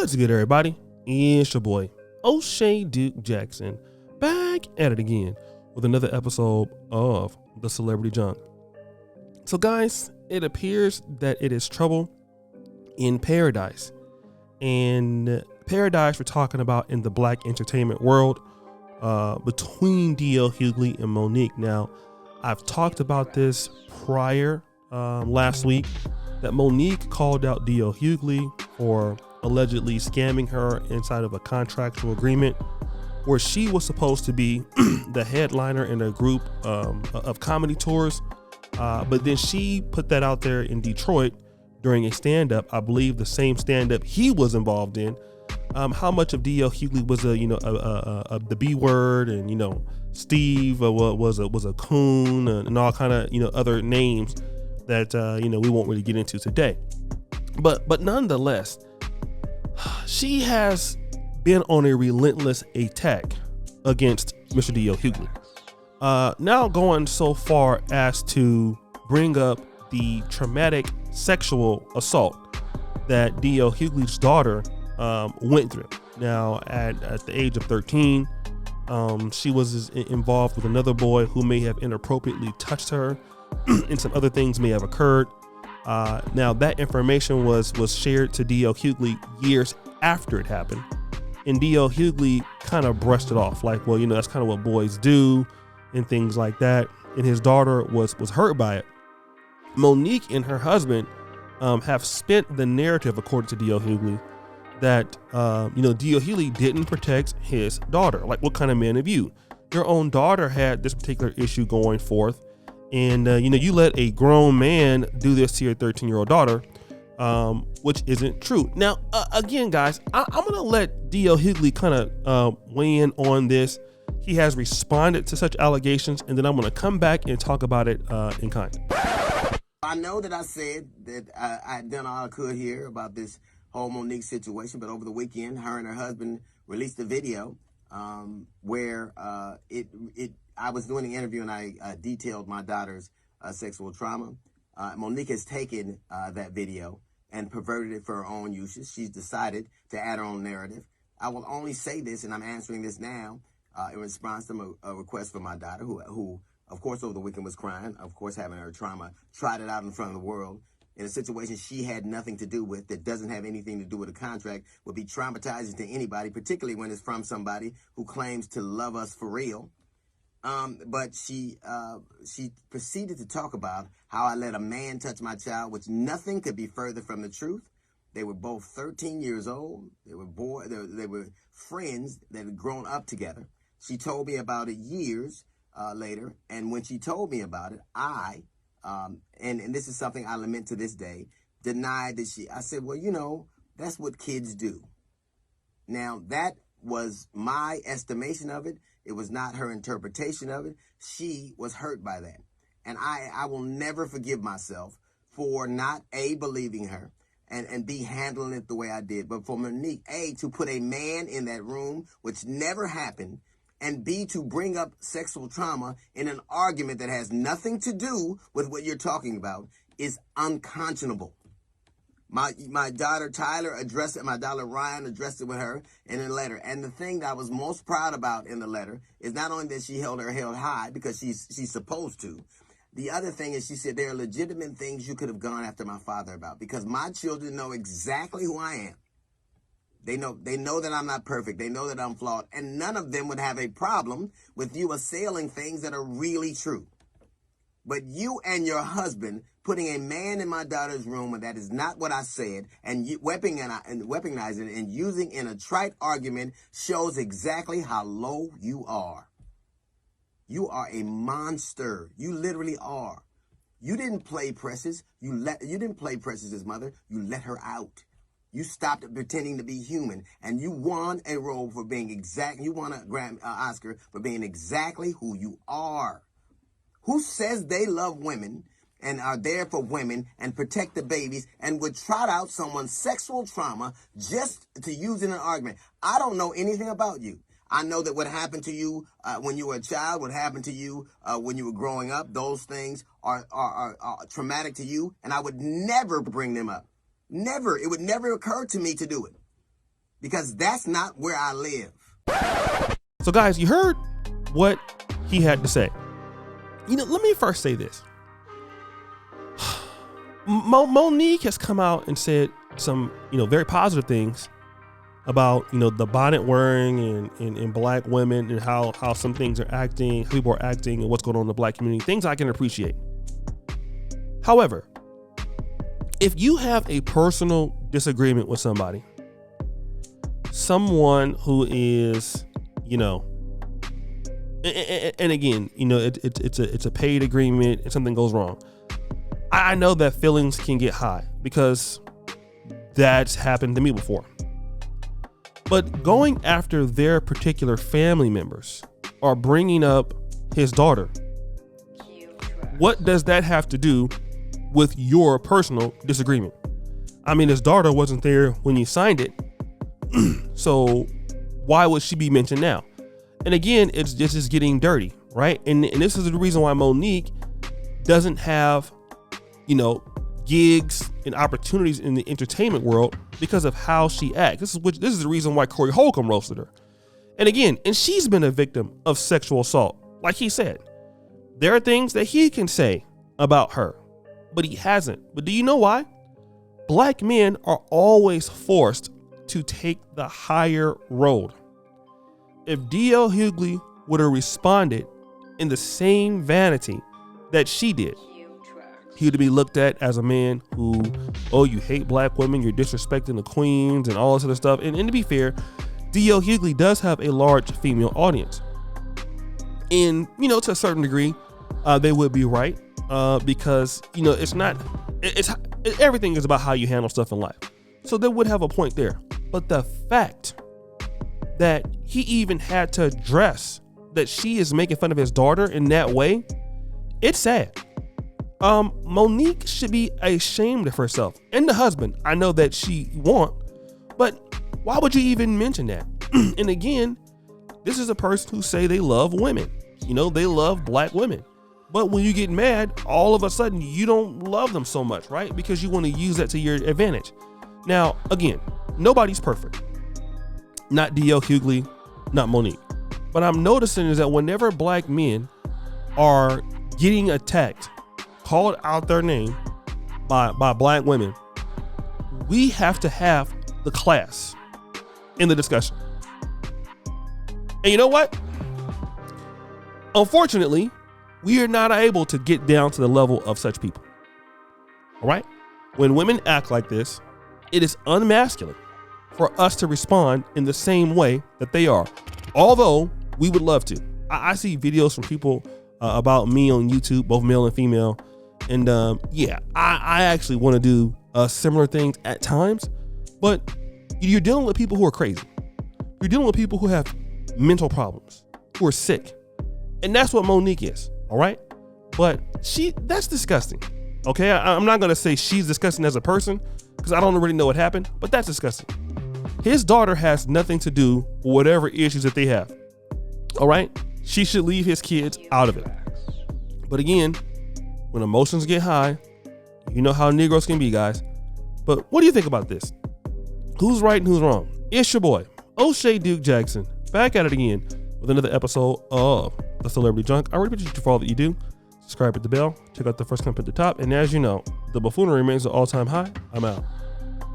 What's good, everybody? It's your boy, O'Shea Duke Jackson, back at it again with another episode of The Celebrity Junk. So, guys, it appears that it is trouble in paradise. And paradise we're talking about in the black entertainment world between D.L. Hughley and Monique. Now, I've talked about this prior last week, that Monique called out D.L. Hughley for allegedly scamming her inside of a contractual agreement where she was supposed to be the headliner in a group of comedy tours. But then she put that out there in Detroit during a stand-up, I believe the same stand-up he was involved in. How much of D.L. Hughley was the B word, and Steve was a coon, and all kind of other names that we won't really get into today. But nonetheless, she has been on a relentless attack against Mr. D.L. Hughley. Now going so far as to bring up the traumatic sexual assault that D.L. Hughley's daughter went through. Now, at the age of 13, she was involved with another boy who may have inappropriately touched her, and some other things may have occurred. Now, that information was shared to D.L. Hughley years after it happened, and D.L. Hughley kind of brushed it off, like, well, that's kind of what boys do, and things like that. And his daughter was hurt by it. Monique and her husband have spent the narrative, according to D.L. Hughley, that D.L. Hughley didn't protect his daughter. Like, what kind of man are you? Your own daughter had this particular issue going forth, and you let a grown man do this to your 13-year-old daughter, which isn't true. Now, again, guys, I'm gonna let D.L. Hughley kind of weigh in on this. He has responded to such allegations, and then I'm gonna come back and talk about it in kind. I know that I said that I had done all I could here about this whole Monique situation, but over the weekend, her and her husband released a video where I was doing the interview and I detailed my daughter's sexual trauma. Monique has taken that video and perverted it for her own uses. She's decided to add her own narrative. I will only say this, and I'm answering this now in response to a request from my daughter, who of course, over the weekend was crying, of course, having her trauma, tried it out in front of the world in a situation she had nothing to do with, that doesn't have anything to do with a contract, would be traumatizing to anybody, particularly when it's from somebody who claims to love us for real. But she proceeded to talk about how I let a man touch my child, which nothing could be further from the truth. They were both 13 years old. They were friends that had grown up together. She told me about it years later, and when she told me about it, I and this is something I lament to this day, denied that I said, well, that's what kids do. Now, that was my estimation of it. It was not her interpretation of it. She was hurt by that. And I will never forgive myself for not, A, believing her, and B, handling it the way I did. But for Monique, A, to put a man in that room, which never happened, and B, to bring up sexual trauma in an argument that has nothing to do with what you're talking about, is unconscionable. My daughter Tyler addressed it, my daughter Ryan addressed it with her in a letter. And the thing that I was most proud about in the letter is not only that she held her head high, because she's supposed to. The other thing is, she said there are legitimate things you could have gone after my father about, because my children know exactly who I am. They know that I'm not perfect. They know that I'm flawed. And none of them would have a problem with you assailing things that are really true. But you and your husband putting a man in my daughter's room, and that is not what I said, and weaponizing it and using in a trite argument shows exactly how low you are. You are a monster. You literally are. You didn't play Precious. You didn't play Precious's mother. You let her out. You stopped pretending to be human, and you won a role for being you won a Oscar for being exactly who you are. Who says they love women and are there for women and protect the babies and would trot out someone's sexual trauma just to use in an argument? I don't know anything about you. I know that what happened to you when you were a child, what happened to you when you were growing up, those things are traumatic to you, and I would never bring them up. Never. It would never occur to me to do it. because that's not where I live. So guys, you heard what he had to say. Let me first say this. Monique has come out and said some, very positive things about, the bonnet wearing and black women and how some things are acting, how people are acting and what's going on in the black community, things I can appreciate. However, if you have a personal disagreement with somebody, someone who is, and again, it's a paid agreement and something goes wrong. I know that feelings can get high because that's happened to me before. But going after their particular family members or bringing up his daughter, what does that have to do with your personal disagreement? I mean, his daughter wasn't there when you signed it. So why would she be mentioned now? And again, it's just getting dirty, right? And this is the reason why Monique doesn't have, gigs and opportunities in the entertainment world because of how she acts. This is the reason why Corey Holcomb roasted her. And again, she's been a victim of sexual assault. Like he said, there are things that he can say about her, but he hasn't. But do you know why? Black men are always forced to take the higher road. If D.L. Hughley would have responded in the same vanity that she did, he would be looked at as a man who, you hate black women, you're disrespecting the queens and all this other stuff. And to be fair, D.L. Hughley does have a large female audience. And, to a certain degree, they would be right because, everything is about how you handle stuff in life. So they would have a point there. But the fact that he even had to address that she is making fun of his daughter in that way, it's sad. Monique should be ashamed of herself and the husband. I know that she won't, but why would you even mention that? And again, this is a person who say they love women. They love black women. But when you get mad, all of a sudden you don't love them so much, right? Because you want to use that to your advantage. Now, again, nobody's perfect. Not D.L. Hughley, not Monique. But I'm noticing is that whenever black men are getting attacked, called out their name by black women, we have to have the class in the discussion. And you know what? Unfortunately, we are not able to get down to the level of such people. All right? When women act like this, it is unmasculine for us to respond in the same way that they are. Although we would love to. I see videos from people about me on YouTube, both male and female. And I actually want to do similar things at times, but you're dealing with people who are crazy. You're dealing with people who have mental problems, who are sick. And that's what Monique is, all right? But that's disgusting, okay? I'm not going to say she's disgusting as a person because I don't really know what happened, but that's disgusting. His daughter has nothing to do with whatever issues that they have, all right? She should leave his kids out of it. But again, when emotions get high, you know how Negroes can be, guys. But what do you think about this? Who's right and who's wrong? It's your boy, O'Shea Duke Jackson, back at it again with another episode of The Celebrity Junk. I really appreciate you for all that you do. Subscribe, hit the bell, check out the first comment at the top. And as you know, the buffoonery remains at all-time high. I'm out.